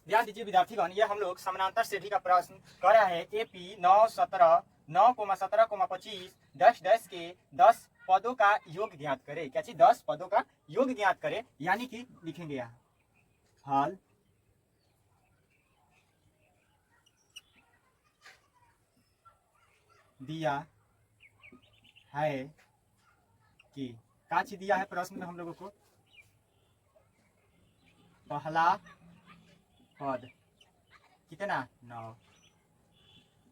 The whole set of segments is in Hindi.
ध्यान दीजिए विद्यार्थीगण, ये हम लोग समानांतर श्रेणी का प्रश्न कर रहे हैं। एपी 9 17 9,17,25 10 10 के 10 पदों का योग ज्ञात करे। क्या चीज? 10 पदों का योग ज्ञात करे, यानी कि लिखेंगे यहाँ हल दिया है कि क्या चीज दिया है प्रश्न में हम लोगों को? पहला पद कितना? 9,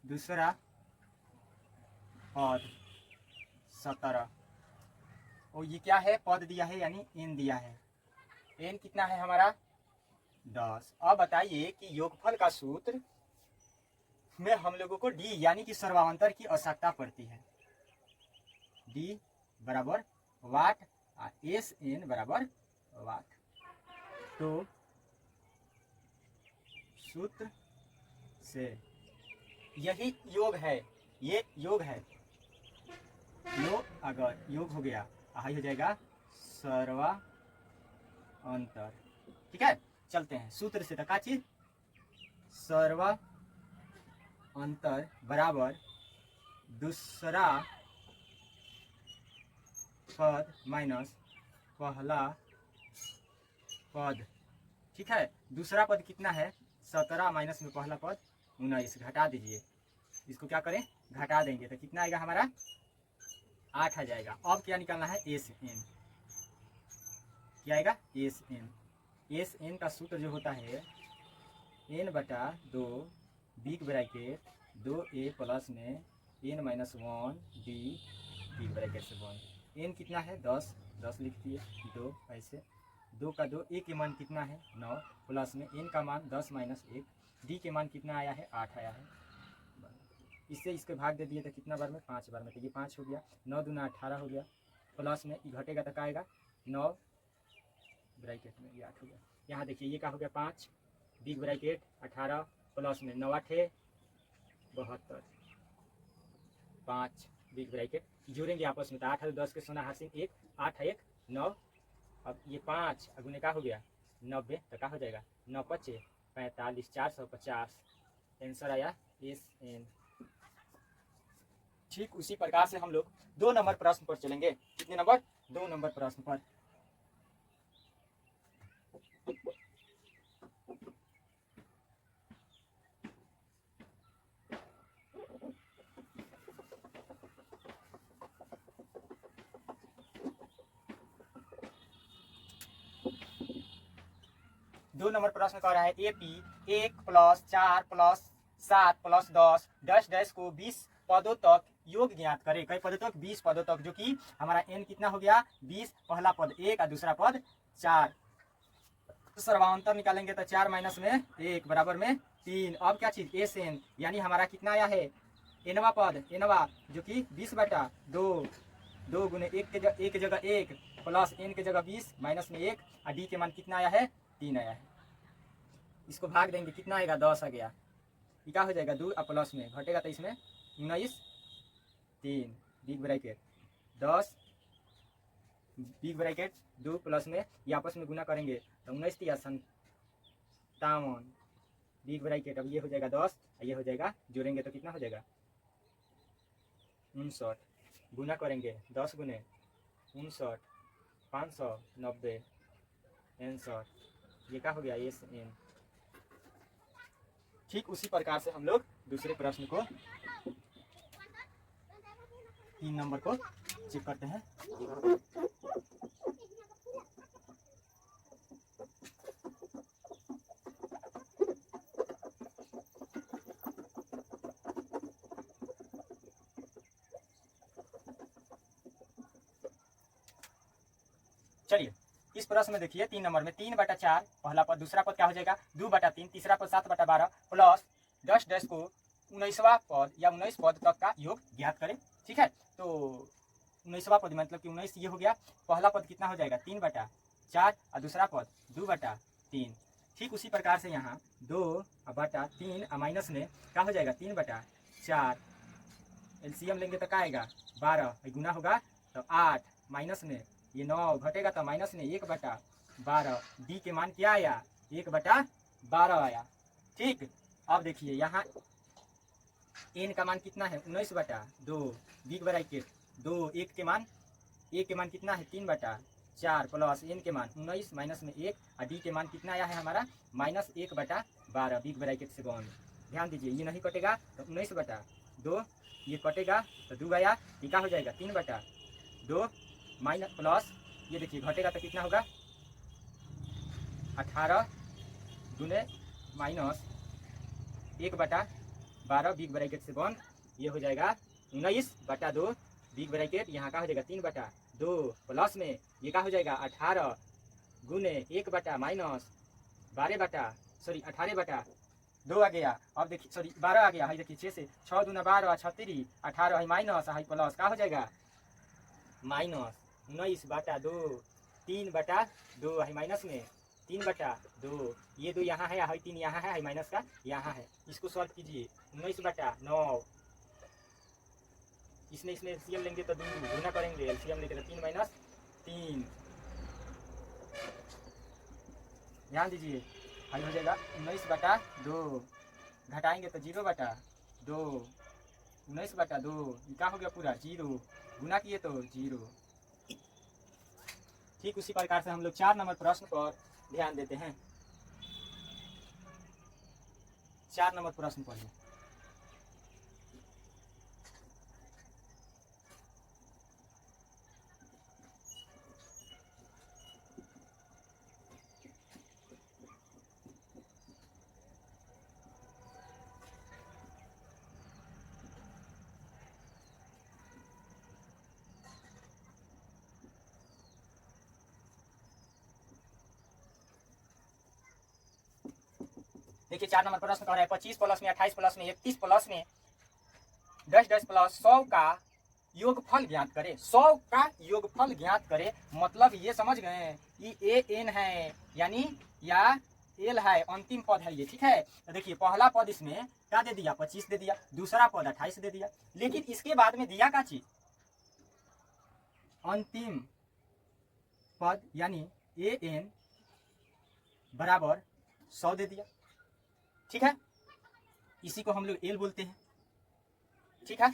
दूसरा पद 17, और ये क्या है? पद दिया है यानी एन दिया है। एन कितना है हमारा? 10। अब बताइए कि योगफल का सूत्र में हम लोगों को डी यानी कि सर्वांतर की आवश्यकता पड़ती है। डी बराबर वाट, एस एन बराबर वाट। तो सूत्र से यही योग है, ये योग है। योग अगर योग हो गया, हाई हो जाएगा सर्वांतर। ठीक है, चलते हैं सूत्र से। तो क्या चीज? सर्वांतर बराबर दूसरा पद माइनस पहला पद। ठीक है, दूसरा पद कितना है? 17 माइनस में पहला पद 19। घटा दीजिए, इसको क्या करें? घटा देंगे तो कितना आएगा हमारा? 8 आ जाएगा। अब क्या निकालना है? S N. क्या आएगा? S N. एस एन का सूत्र जो होता है एन बटा 2 बिग ब्रैकेट 2a प्लस में N minus 1 D big bracket से 1। एन कितना है? 10 लिख दिए, 2 ऐसे 2 का 2, ए के मान कितना है? 9 प्लस में एन का मान 10 माइनस 1, डी के मान कितना आया है? 8 आया है। इससे इसके भाग दे दिए तो कितना बार में? 5 बार में। तो ये 5 हो गया, 9 दूना 18 हो गया, प्लस में घटेगा तो क्या आएगा? 9 ब्रैकेट में ये 8 हो गया। यहाँ देखिए ये क्या हो गया? 5 बिग ब्रैकेट 18 प्लस में 9 8 72, 5 बिग ब्रैकेट जोड़ेंगे आपस में तो 8 10 के सोना हासिल 1, 8 1 9। अब ये 5 अगुने का हो गया 90, तो क्या हो जाएगा? 9 5 45, 450। आंसर आया एस एन। ठीक उसी प्रकार से हम लोग 2 नंबर प्रश्न पर चलेंगे। कितने नंबर? 2 नंबर प्रश्न पर। दो नंबर प्रश्न कह रहा है एपी 1 प्लस 4 प्लस 7 प्लस 10 10 10 को 20 पदों तक योग ज्ञात करे। कई पदों तक? 20 पदों तक, जो कि हमारा एन कितना हो गया? 20। पहला पद 1 और दूसरा पद 4। तो सर्वांतर निकालेंगे तो 4 माइनस में 1 बराबर में 3। अब क्या चीज? एस एन, यानी हमारा कितना आया है? एनवा पद, एनवा जो कि 20 बटा 2, 2 गुने 1 के जगह 1 प्लस एन के जगह 20 माइनस में 1, और डी के मान कितना आया है? 3 आया है। इसको भाग देंगे, कितना आएगा? 10 आ गया। ये क्या हो जाएगा? 2 और प्लस में घटेगा तो इसमें 19 3 big bracket 10 big bracket 2 plus में ये आपस में गुना करेंगे तो 19 या 57 बिग ब्रैकेट। अब ये हो जाएगा 10 और ये हो जाएगा, जोड़ेंगे तो कितना हो जाएगा? 59। गुना करेंगे 10 गुने 59 590 आंसर। ये क्या हो गया? S N. ठीक उसी प्रकार से हम लोग दूसरे प्रश्न को 3 नंबर को चेक करते हैं। चलिए इस प्रश्न में देखिए 3 नंबर में 3 बटा 4 पहला पद, दूसरा पद क्या हो जाएगा? 2 बटा 3, तीसरा पद 7 बटा 12 प्लस 10 10 को 19वां पद या 19 पद तक का योग ज्ञात करें। ठीक है, तो 19वां पद मतलब कि 19 ये हो गया। पहला पद कितना हो जाएगा? 3 बटा 4 और दूसरा पद 2 बटा 3। ठीक उसी प्रकार से यहाँ 2 बटा 3 माइनस में क्या हो जाएगा? 3 बटा 4। एलसीएम लेंगे तो क्या आएगा? 12, गुना होगा तो 8 माइनस में ये 9 घटेगा तो माइनस में 1 बटा 12। डी के मान क्या आया? 1 बटा 12 आया। ठीक, अब देखिए यहाँ एन का मान कितना है 19/2, बिग ब्रैकेट 2, एक के मान कितना है 3/4 प्लस एन के मान 19 माइनस में 1 और डी के मान कितना आया है हमारा -1/12 बिग ब्रैकेट से बॉन्ड। ध्यान दीजिए ये नहीं कटेगा तो 19/2, ये कटेगा तो 2 आया, ये क्या हो जाएगा 3/2 माइनस प्लस ये देखिए घटेगा तो कितना होगा 18 गुने माइनस 1/12 बिग ब्रैकेट से बॉन्ड, ये हो जाएगा 19/2 बिग ब्रैकेट, यहाँ का हो जाएगा 3/2 प्लस में ये का हो जाएगा 18 गुने 1 माइनस 18/2 आ गया। अब देखिए सॉरी 12 आ गया है, देखिए 6 से 6 दूना 12 36 18 है माइनस है प्लस का हो जाएगा माइनस 19/2 3/2 है माइनस में 3/2, ये 2 यहाँ है 3 यहाँ है माइनस का यहाँ है, इसको सॉल्व कीजिए 19/9, इसमें एलसीएम लेंगे तो गुना करेंगे, एलसीएम लेंगे तो 3 माइनस 3, ध्यान दीजिए हल हो जाएगा 19/2, घटाएंगे तो 0/2, 19/2 क्या हो गया पूरा 0, गुना किए तो 0। ठीक उसी प्रकार से हम लोग 4 नंबर प्रश्न पर ध्यान देते हैं। 4 नंबर प्रश्न पढ़िए। देखिए 4 नंबर प्रश्न कह रहा है 25 प्लस में 28 प्लस में 31 प्लस में 10 प्लस 100 का योगफल ज्ञात करे, 100 का योगफल ज्ञात करे, मतलब ये समझ गए कि ए एन है यानी या एल है, अंतिम पद है ये। ठीक है, तो देखिए पहला पद इसमें क्या दे दिया 25 दे दिया, दूसरा पद 28 दे दिया, लेकिन इसके बाद में दिया क्या चीज अंतिम पद यानी ए एन बराबर 100 दे दिया। ठीक है, इसी को हम लोग एल बोलते हैं। ठीक है,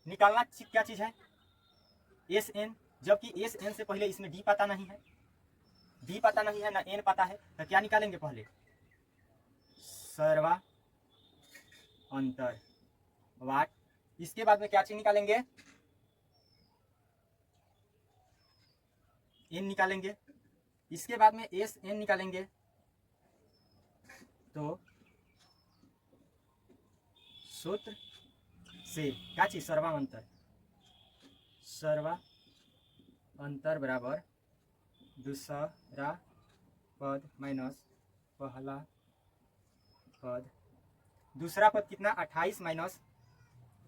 निकालना क्या चीज है एस एन, जबकि एस एन से पहले इसमें डी पता नहीं है, डी पता नहीं है ना एन पता है, तो क्या निकालेंगे पहले सर्वा अंतर वाट, इसके बाद में क्या चीज निकालेंगे एन निकालेंगे, इसके बाद में एस एन निकालेंगे, तो सूत्र से क्या चीज सर्वांतर, सर्वा अंतर बराबर दूसरा पद माइनस पहला पद, दूसरा पद कितना 28 माइनस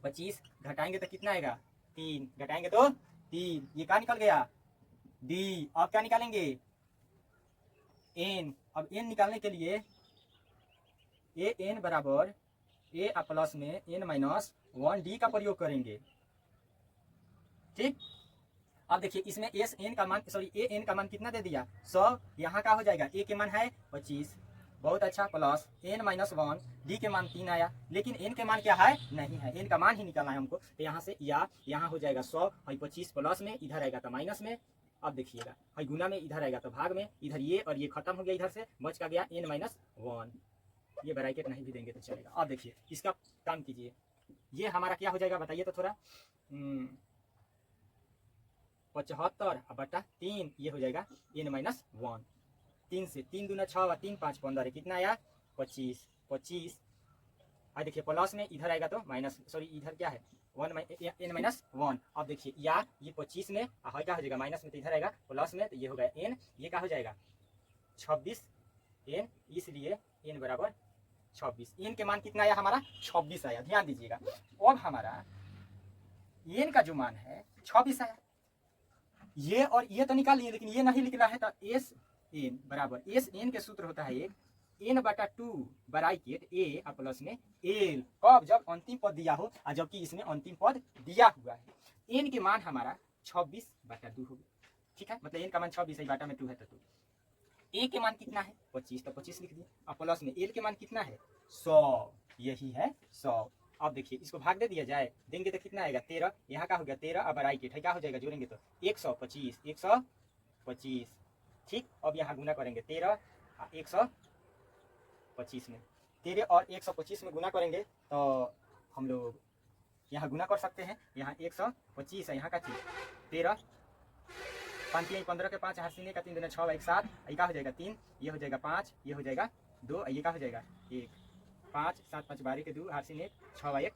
25, घटाएंगे तो कितना आएगा 3, घटाएंगे तो 3, ये क्या निकल गया डी। अब क्या निकालेंगे एन, अब एन निकालने के लिए ए एन बराबर ए प्लस में एन माइनस 1 डी का प्रयोग करेंगे। ठीक, अब देखिए इसमें एस एन का मान सॉरी ए एन का मान कितना दे दिया 100, यहाँ का हो जाएगा ए के मान है 25, बहुत अच्छा, प्लस एन माइनस 1 डी के मान 3 आया, लेकिन एन के मान क्या है नहीं है, एन का मान ही निकालना है हमको, तो यहाँ से या यहाँ हो जाएगा 100 और 25 प्लस में इधर आएगा तो माइनस में, अब देखिएगा और गुना में इधर आएगा तो भाग में, इधर ये और ये खत्म हो गया, इधर से बच का गया एन माइनस 1, ये ब्रैकेट नहीं भी देंगे तो चलेगा। अब देखिए इसका काम कीजिए, ये हमारा क्या हो जाएगा बताइए तो थोड़ा 75/3, ये हो जाएगा एन माइनस 1, 3 से 3 दूना 6 और 3 5 15, कितना आया 25, 25 और देखिए प्लस में इधर आएगा तो माइनस सॉरी इधर क्या है 1 एन माइनस 1, अब देखिए या ये 25 में क्या हो जाएगा माइनस में, तो इधर आएगा प्लस में, तो ये हो गया एन, ये क्या हो जाएगा 26 एन, इसलिए एन बराबर 26, एन के मान कितना आया हमारा 26 आया। ध्यान दीजिएगा अब हमारा एन का जो मान है 26 आया, ये और ये तो निकाल लिए लेकिन ये नहीं लिखना है, तो एस एन बराबर एस एन के सूत्र होता है एक n/2 ब्रैकेट ए प्लस में एल, कब जब अंतिम पद दिया हो और जबकि इसमें अंतिम पद दिया हुआ है, एन के मान हमारा 26/2 हो गया। ठीक है, मतलब एन का मान 26 है बाटा में 2 है तो 2, ए के मान कितना है 25, तो 25 लिख दिए। अब प्लस में एल के मान कितना है 100, यही है 100। अब देखिए इसको भाग दे दिया जाए, देंगे तो कितना आएगा 13, यहाँ का हो गया 13, अब राइट क्या हो जाएगा जोड़ेंगे तो 125, 125। ठीक, अब यहाँ गुना करेंगे 13 125 में, 13 और 125 में गुना करेंगे तो हम लोग यहाँ गुना कर सकते हैं। यहाँ 125 है, यहाँ का चीज 13, 5 3 15 के 5 हसीने का 3 दूना 6 1 7, ये का हो जाएगा 3, ये हो जाएगा 5, ये हो जाएगा 2, ये का हो जाएगा 1, 5 7 5 12 के 2 हसीने 6 1,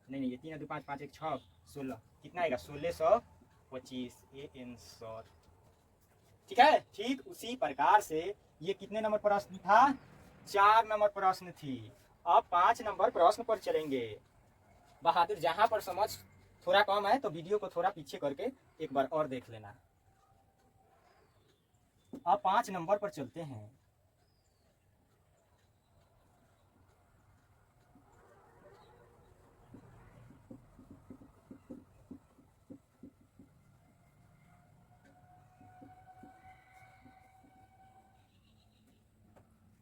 नहीं ये 3 2 5 5 1 6 16, कितना आएगा 1625 आंसर। ठीक है। ठीक उसी प्रकार से ये कितने नंबर प्रश्न था 4 नंबर प्रश्न थी। अब 5 नंबर प्रश्न पर चलेंगे। बहादुर जहां पर समझ थोड़ा कम है तो वीडियो को थोड़ा पीछे करके एक बार और देख लेना। अब 5 नंबर पर चलते हैं।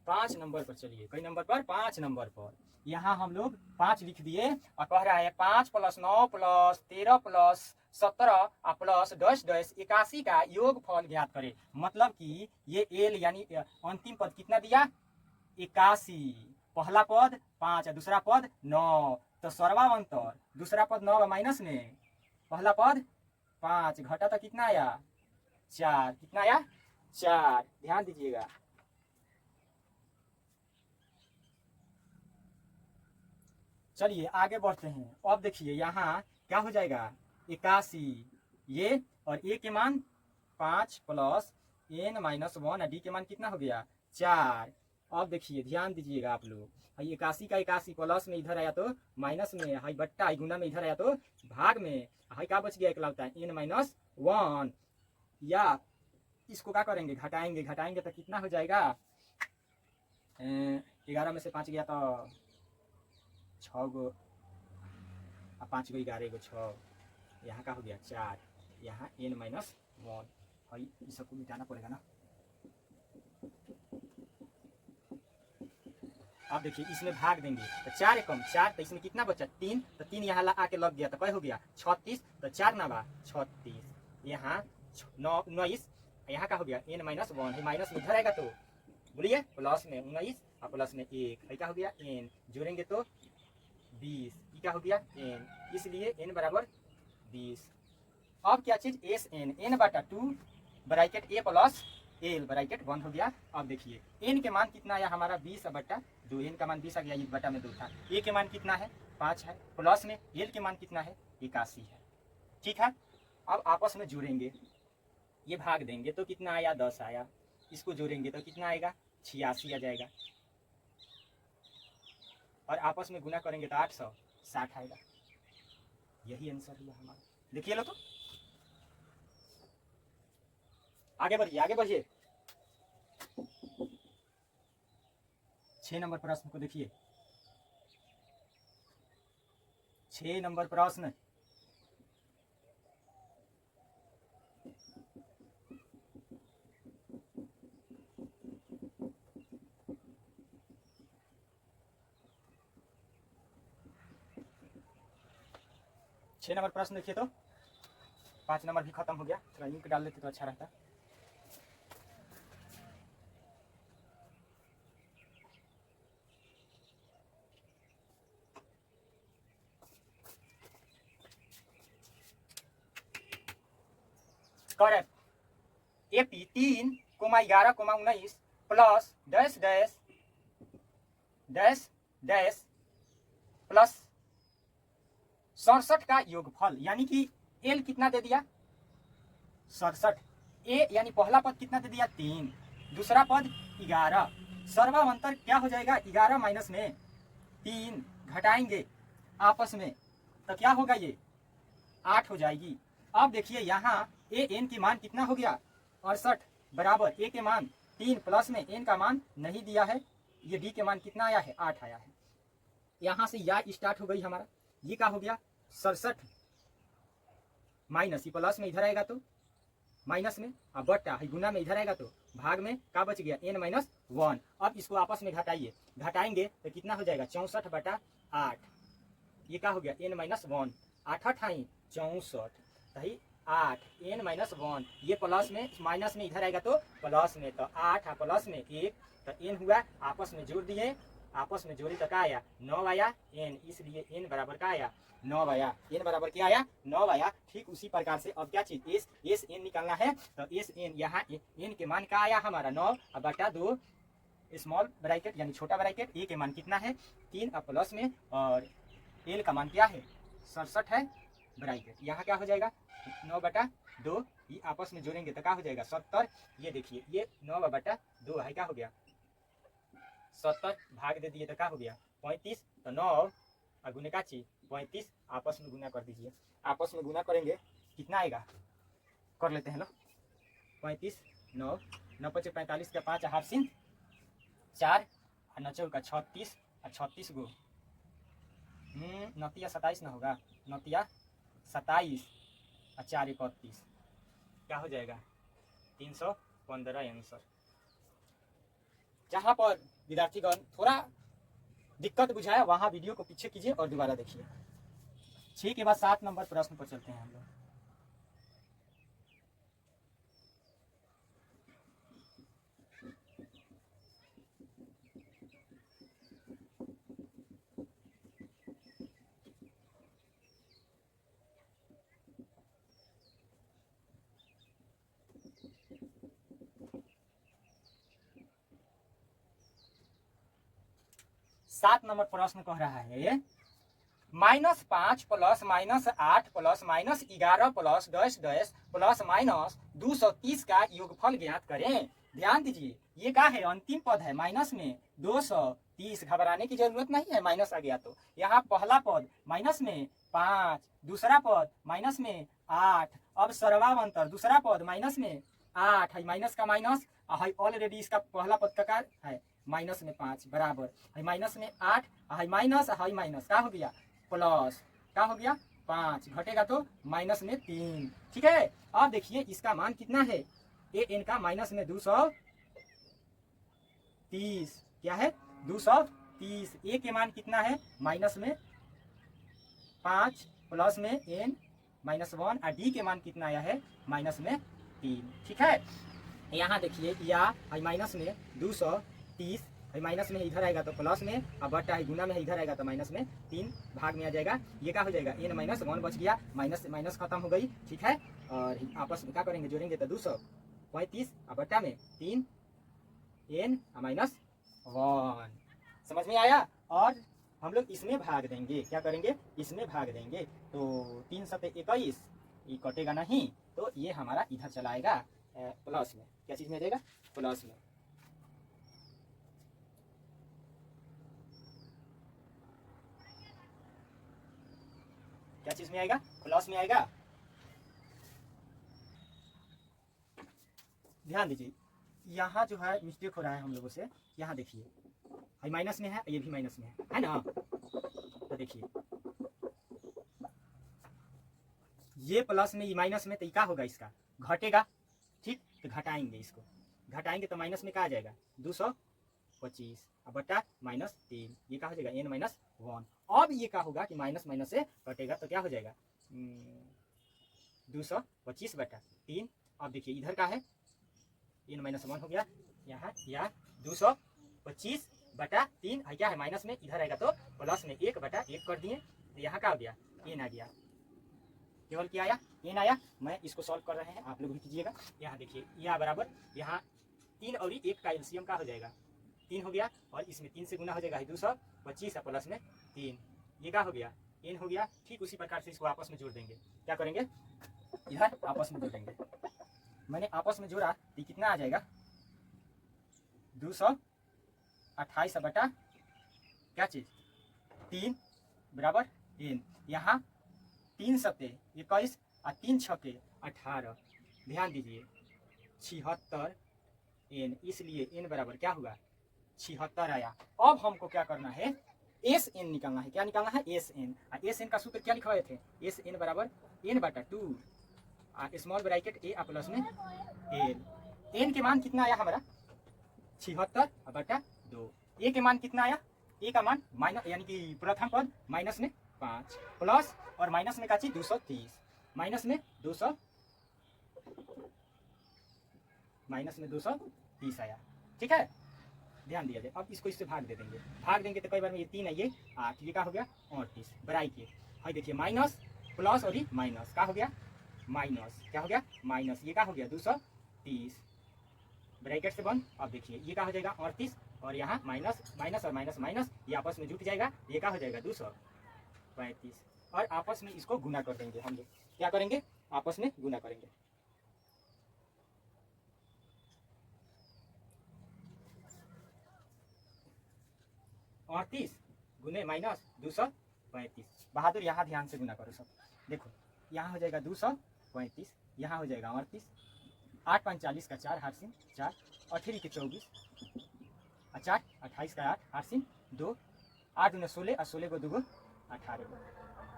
पांच नंबर पर चलिए, कई नंबर पर 5 नंबर पर यहाँ हम लोग 5 लिख दिए और कह रहा है 5 + 9 + 13 + 17 प्लस 10 81 का योग फल ज्ञात करे। मतलब कि ये एल यानी अंतिम पद कितना दिया 81, पहला पद 5 दूसरा पद 9, तो सर्वांतर दूसरा पद 9 माइनस में पहला पद 5 घटा तो कितना आया 4, कितना आया 4, ध्यान दीजिएगा। चलिए आगे बढ़ते हैं। अब देखिए यहाँ क्या हो जाएगा 81, ये और ए के मान 5 + n - 1 डी के मान कितना हो गया 4। अब देखिए ध्यान दीजिएगा आप लोग, 81 का 81 प्लस में इधर आया तो माइनस में, हाई बट्टा हाई गुना में इधर आया तो भाग में, हाई का बच गया इकलौता n - 1, या इसको क्या करेंगे घटाएंगे, घटाएंगे तो कितना हो जाएगा 11 में से 5 गया तो 6 गो, 5 गो 11 गो 6, यहाँ का हो गया 4, यहाँ n - 1, भाई इस सबको मिटाना पड़ेगा ना। अब देखिए इसमें भाग देंगे तो 4 कम 4, तो इसमें कितना बचा 3, तो 3 यहाँ आके लग गया तो क्या हो गया 36, तो 4 ना बा 36, यहाँ 19, यहाँ का हो गया n - 1, माइनस में इधर आएगा तो बोलिए प्लस में 19 और प्लस में 1, क्या हो गया n, जोड़ेंगे तो 20, क्या हो गया n, इसलिए n बराबर 20। अब क्या चीज एस एन, n बटा 2 bracket a plus L bracket बंद हो गया। अब देखिए n के मान कितना आया हमारा 20 बटा 2, n का मान 20 आ गया, 1 बटा में 2 था, a के मान कितना है 5 है, प्लस में l के मान कितना है 81 है। ठीक है। अब आपस में जोड़ेंगे, ये भाग देंगे तो कितना आया 10 आया, इसको जोड़ेंगे तो कितना आएगा 86 आ जाएगा, और आपस में गुना करेंगे तो 860 आएगा। यही आंसर है हमारा। देखिए लो तो आगे बढ़िए, आगे बढ़िए। 6 नंबर प्रश्न को देखिए, 6 नंबर प्रश्न, छह नंबर प्रश्न देखिए तो 5 नंबर भी खत्म हो गया, थोड़ा इंक डाल देते तो अच्छा रहता। Correct AP 3, 11, 19 plus dash dash dash dash plus 67 का योगफल, यानी कि एल कितना दे दिया 67, ए यानी पहला पद कितना दे दिया 3, दूसरा पद 11, सर्वांतर क्या हो जाएगा 11 माइनस में 3, घटाएंगे आपस में तो क्या होगा ये 8 हो जाएगी। अब देखिए यहाँ ए एन की मान कितना हो गया 68 बराबर ए के मान 3 प्लस में एन का मान नहीं दिया है, ये डी के मान कितना आया है 8 आया है। यहाँ से या स्टार्ट हो गई हमारा, ये क्या हो गया 67 माइनस, ये प्लस में इधर आएगा तो माइनस में, अब बट्टा गुना में इधर आएगा तो भाग में क्या बच गया n माइनस 1। अब इसको आपस में घटाइए, घटाएंगे तो कितना हो जाएगा 64/8। ये क्या हो गया n माइनस 1, 8 अठाई 64 सही 8 n माइनस 1। ये प्लस में माइनस में इधर आएगा तो प्लस में, तो 8 प्लस में 1 तो n हुआ, आपस में जोड़ दिए, आपस में जोड़ी तो क्या आया 9 आया n, इसलिए n बराबर क्या आया 9 आया। n बराबर क्या आया 9 आया। ठीक उसी प्रकार से अब क्या चीज एस एन निकालना है, तो एस एन यहाँ n के मान क्या आया हमारा 9 बटा 2 स्मॉल ब्रैकेट यानी छोटा ब्रैकेट, ए के मान कितना है 3 प्लस में, और एल का मान क्या है 67 है ब्रैकेट। यहाँ क्या हो जाएगा 9 बटा 2, ये आपस में जोड़ेंगे तो क्या हो जाएगा 70। ये देखिए ये 9 बटा 2 है, क्या हो गया 70, भाग दे दिए तो क्या हो गया 35, तो 9 गुने का चीज 35 आपस में गुना कर दीजिए, आपस में गुना करेंगे कितना आएगा कर लेते हैं लो 35 9 9 5 45 का 5 हाफ सिंह 4 और 9 का 36 और 36 गो नतिया 27 ना होगा, नतिया 27 और 4 31 क्या हो जाएगा 315 आंसर। जहाँ पर विद्यार्थीगण थोड़ा दिक्कत बुझाया वहाँ वीडियो को पीछे कीजिए और दोबारा देखिए। 6 के बाद 7 नंबर प्रश्न पर चलते हैं हम लोग। सात नंबर प्रश्न कह रहा है -5 plus -8 plus -11 plus dash dash plus -230 का योगफल ज्ञात करें। ध्यान दीजिए ये क्या है अंतिम पद है, माइनस में 230, घबराने की जरूरत नहीं है, माइनस आ गया तो। यहाँ पहला पद माइनस में 5, दूसरा पद माइनस में 8, अब सर्वावंतर दूसरा पद माइनस में 8 है, माइनस का माइनस है, ऑलरेडी इसका पहला पद का है माइनस में 5 बराबर है माइनस में 8 है, माइनस है माइनस क्या हो गया प्लस क्या हो गया 5, घटेगा तो माइनस में 3। ठीक है, अब देखिए इसका मान कितना है ए एन का माइनस में 230, क्या है 230। ए के मान कितना है माइनस में 5 प्लस में एन -1 और डी के मान कितना आया है माइनस में 3। ठीक है, यहाँ देखिए या माइनस में 230 माइनस में इधर आएगा तो प्लस में, अब बटा है गुना में इधर आएगा तो माइनस में 3 भाग में आ जाएगा। ये क्या हो जाएगा n माइनस 1 बच गया, माइनस से माइनस खत्म हो गई। ठीक है, और आपस में क्या करेंगे जोड़ेंगे तो 235 अब बटा में 3 n माइनस 1। समझ में आया, और हम लोग इसमें भाग देंगे, क्या करेंगे इसमें भाग देंगे, तो 3 7 21 ये कटेगा नहीं, तो ये हमारा इधर चलाएगा प्लस में, क्या चीज में जाएगा प्लस में। क्या चीज में आएगा प्लस में आएगा। ध्यान दीजिए यहाँ जो है मिस्टेक हो रहा है हम लोगों से, यहाँ देखिए ये माइनस में है, ये भी माइनस में है ना, तो देखिए ये प्लस में ये माइनस में, तो क्या होगा इसका घटेगा। ठीक, तो घटाएंगे, इसको घटाएंगे तो माइनस में क्या आ जाएगा 225 अब बटा -3, ये क्या हो जाएगा n माइनस 1। अब ये क्या होगा कि माइनस माइनस से कटेगा तो क्या हो जाएगा 225 बटा 3। अब देखिए इधर का है n माइनस 1 हो गया, यहाँ या 225 बटा 3 है, क्या है माइनस में, इधर आएगा तो प्लस में 1 बटा 1 कर दिए, तो यहाँ क्या हो गया n आ गया, केवल क्या आया n आया। मैं इसको सॉल्व कर रहे हैं, आप लोग भी कीजिएगा। यहाँ देखिए यह बराबर यहाँ 3 और 1 का एलसीएम का हो जाएगा 3 हो गया, और इसमें 3 से गुना हो जाएगा 225 प्लस में 3, ये क्या हो गया n हो गया। ठीक उसी प्रकार से इसको आपस में जोड़ देंगे, क्या करेंगे इधर आपस में जोड़ देंगे। मैंने आपस में जोड़ा तो कितना आ जाएगा 228 बटा क्या चीज 3 बराबर n। यहाँ 3 7 21 और 3 6 18, ध्यान दीजिए 76 n, इसलिए n बराबर क्या हुआ 76 आया। अब हमको क्या करना है एस एन निकालना है, क्या निकालना है एस एन। एस एन का सूत्र क्या लिखवाए थे, एस एन बराबर n बटा 2 स्मॉल ब्रैकेट ए प्लस में एल। n के मान कितना आया हमारा 76/2। a के मान कितना आया, a का मान माइनस यानी कि प्रथम पद माइनस में 5 प्लस और माइनस में का चीज 230 माइनस में 230 आया। ठीक है, ध्यान दिया जाए। अब इसको इससे भाग दे देंगे, भाग देंगे तो कई बार में ये 3 है, ये 8, ये क्या हो गया 38 बराई के। हाँ देखिए माइनस प्लस और ये माइनस का हो गया माइनस, क्या हो गया माइनस, ये क्या हो गया 230 ब्रैकेट से बंद। अब देखिए ये क्या हो जाएगा 38 और यहाँ माइनस माइनस और माइनस माइनस, ये आपस में जुट जाएगा, ये क्या हो जाएगा 235 और आपस में इसको गुना कर देंगे। हम लोग क्या करेंगे, आपस में गुना करेंगे। और 30 गुने माइनस 235। बहादुर यहाँ ध्यान से गुना करो सब। देखो यहाँ हो जाएगा 235, यहाँ हो जाएगा 38, 8 5 40 का 4 हारसिन 4, 8 के 24, 4 28 का 8 हारसिन 2, 8 दूने 16 और 16 को 2 18,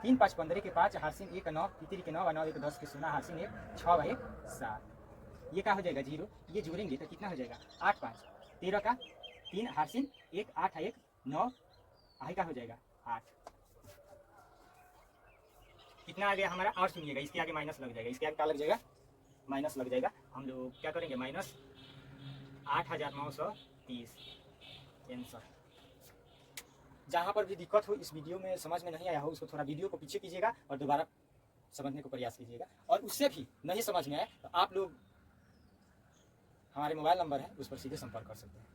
3 5 15 के 5 हारसिन 1 9, 3 के 9 9 1 10 के 16 हारसिन 1 6 1 7। ये क्या हो जाएगा 0, ये जोड़ेंगे तो कितना हो जाएगा 8 5 13 का 3 हारसिन 1 8 1 9 आई का हो जाएगा 8। कितना आ गया हमारा, और सुनिएगा इसके आगे माइनस लग जाएगा, इसके आगे क्या लग जाएगा माइनस लग जाएगा। हम लोग क्या करेंगे माइनस 8930 आंसर। जहाँ पर भी दिक्कत हो इस वीडियो में समझ में नहीं आया हो उसको थोड़ा वीडियो को पीछे कीजिएगा और दोबारा समझने को प्रयास कीजिएगा। और उससे भी नहीं समझ में आए तो आप लोग हमारे मोबाइल नंबर है उस पर सीधे संपर्क कर सकते हैं।